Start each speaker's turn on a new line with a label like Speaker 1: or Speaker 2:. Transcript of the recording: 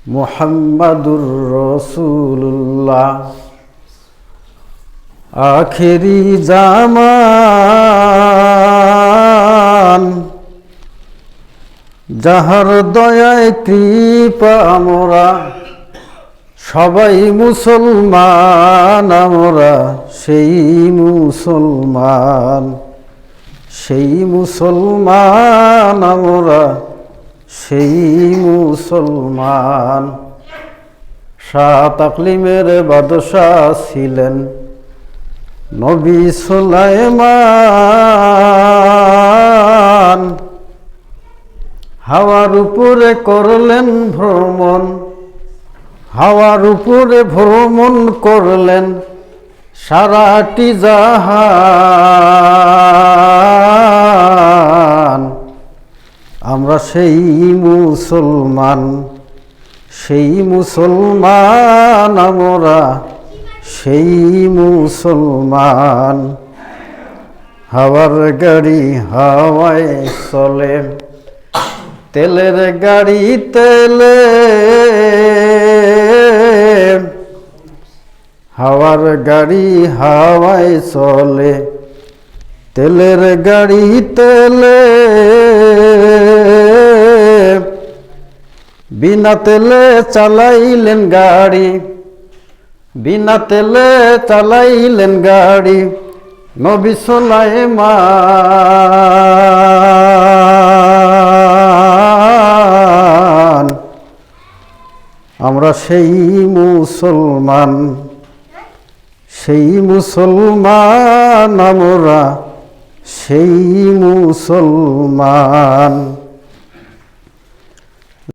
Speaker 1: মুহাম্মাদুর রাসূলুল্লাহ আখেরি জামান, যাহার দয়ায় কৃপা আমরা সবাই মুসলমান, আমরা সেই মুসলমান, সেই মুসলমান, আমরা সেই মুসলমান। সাত আকলিমের বাদশাহ ছিলেন নবী সুলাইমান, হাওয়ার উপরে করলেন ভ্রমণ, হাওয়ার উপরে ভ্রমণ করলেন সারাটি জাহান। আমরা সেই মুসলমান, সেই মুসলমান, আমরা সেই মুসলমান। হাওয়ার গাড়ি হাওয়ায় চলে, তেলের গাড়ি তেলে, হাওয়ার গাড়ি হাওয়ায় চলে, তেলের গাড়ি তেলে। বিনা তেলে চালাইলেন গাড়ি, বিনা তেলে চালাইলেন গাড়ি নবী সুলাইমান। আমরা সেই মুসলমান, সেই মুসলমান, আমরা সেই মুসলমান।